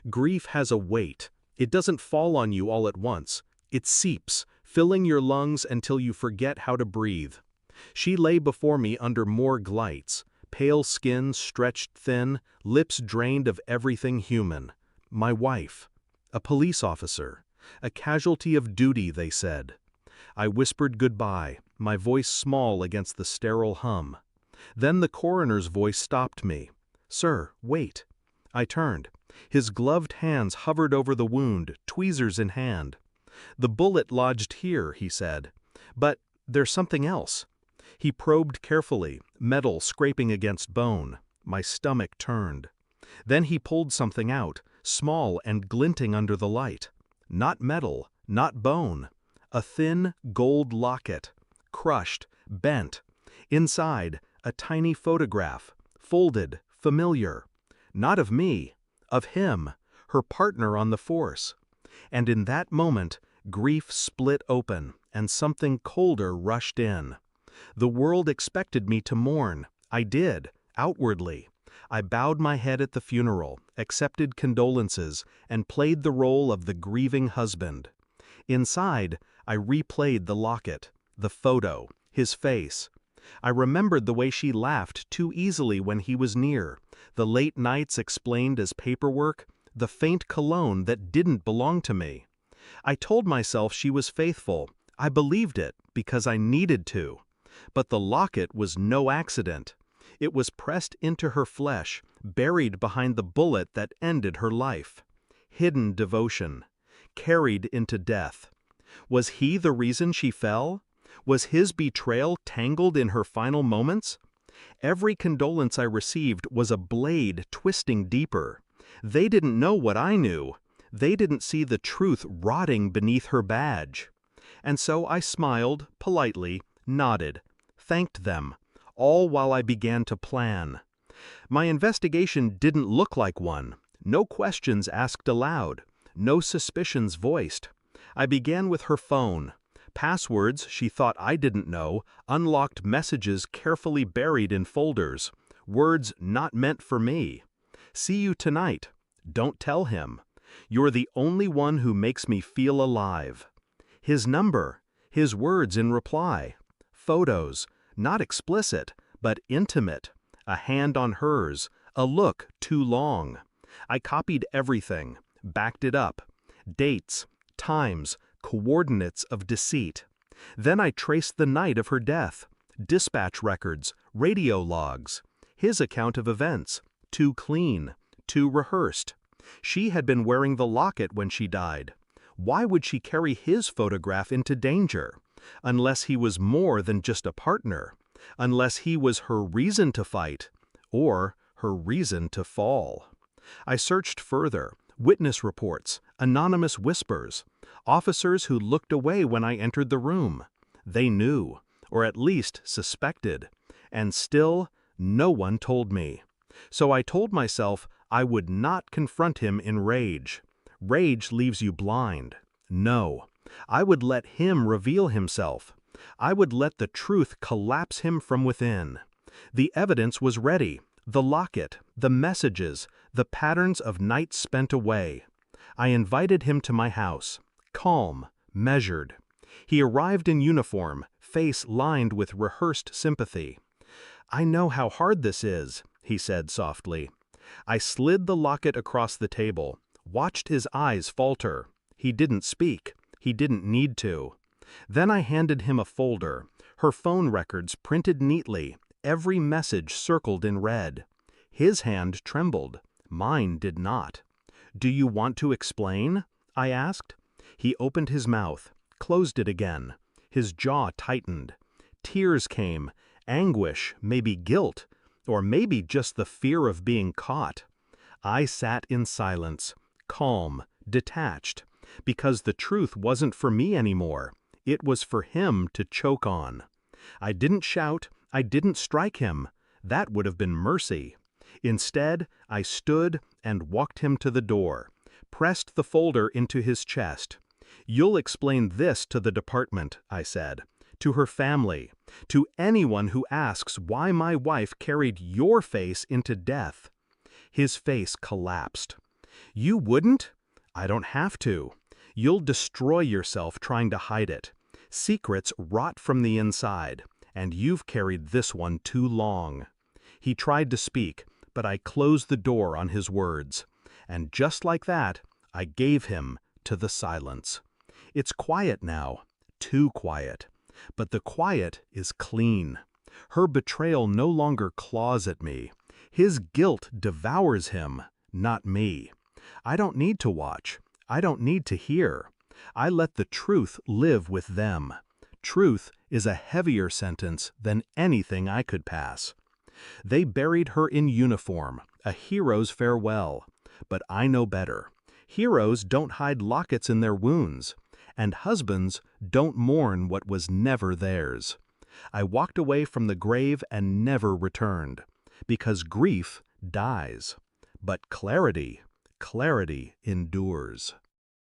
Grief has a weight. It doesn't fall on you all at once. It seeps, filling your lungs until you forget how to breathe. She lay before me under morgue lights, pale skin stretched thin, lips drained of everything human. My wife. A police officer. A casualty of duty, they said. I whispered goodbye, my voice small against the sterile hum. Then the coroner's voice stopped me. "Sir, wait." I turned. His gloved hands hovered over the wound, tweezers in hand. "The bullet lodged here," he said. "But there's something else." He probed carefully, metal scraping against bone. My stomach turned. Then he pulled something out, small and glinting under the light. Not metal, not bone. A thin, gold locket. Crushed, bent. Inside, a tiny photograph. Folded, familiar. Not of me, of him, her partner on the force. And in that moment, grief split open, and something colder rushed in. The world expected me to mourn. I did, outwardly. I bowed my head at the funeral, accepted condolences, and played the role of the grieving husband. Inside, I replayed the locket, the photo, his face. I remembered the way she laughed too easily when he was near, the late nights explained as paperwork, the faint cologne that didn't belong to me. I told myself she was faithful. I believed it because I needed to. But the locket was no accident. It was pressed into her flesh, buried behind the bullet that ended her life. Hidden devotion. Carried into death. Was he the reason she fell? Was his betrayal tangled in her final moments? Every condolence I received was a blade twisting deeper. They didn't know what I knew. They didn't see the truth rotting beneath her badge. And so I smiled, politely, nodded, thanked them, all while I began to plan. My investigation didn't look like one. No questions asked aloud. No suspicions voiced. I began with her phone. Passwords she thought I didn't know, unlocked messages carefully buried in folders, words not meant for me. "See you tonight. Don't tell him. You're the only one who makes me feel alive." His number, his words in reply. Photos, not explicit, but intimate. A hand on hers, a look too long. I copied everything, backed it up. Dates, times, coordinates of deceit. Then I traced the night of her death. Dispatch records, radio logs. His account of events, too clean, too rehearsed. She had been wearing the locket when she died. Why would she carry his photograph into danger? Unless he was more than just a partner. Unless he was her reason to fight, or her reason to fall. I searched further. Witness reports, anonymous whispers. Officers who looked away when I entered the room. They knew, or at least suspected. And still, no one told me. So I told myself I would not confront him in rage. Rage leaves you blind. No, I would let him reveal himself. I would let the truth collapse him from within. The evidence was ready. The locket, the messages, the patterns of nights spent away. I invited him to my house. Calm, measured. He arrived in uniform, face lined with rehearsed sympathy. "I know how hard this is," he said softly. I slid the locket across the table, watched his eyes falter. He didn't speak. He didn't need to. Then I handed him a folder, her phone records printed neatly, every message circled in red. His hand trembled. Mine did not. "Do you want to explain?" I asked. He opened his mouth, closed it again. His jaw tightened. Tears came, anguish, maybe guilt, or maybe just the fear of being caught. I sat in silence, calm, detached, because the truth wasn't for me anymore. It was for him to choke on. I didn't shout, I didn't strike him. That would have been mercy. Instead, I stood and walked him to the door, pressed the folder into his chest. "You'll explain this to the department," I said, "to her family, to anyone who asks why my wife carried your face into death." His face collapsed. You wouldn't? I don't have to. You'll destroy yourself trying to hide it. Secrets rot from the inside, and you've carried this one too long. He tried to speak, but I closed the door on his words. And just like that, I gave him to the silence. It's quiet now, too quiet. But the quiet is clean. Her betrayal no longer claws at me. His guilt devours him, not me. I don't need to watch. I don't need to hear. I let the truth live with them. Truth is a heavier sentence than anything I could pass. They buried her in uniform, a hero's farewell. But I know better. Heroes don't hide lockets in their wounds, and husbands don't mourn what was never theirs. I walked away from the grave and never returned, because grief dies. But clarity endures.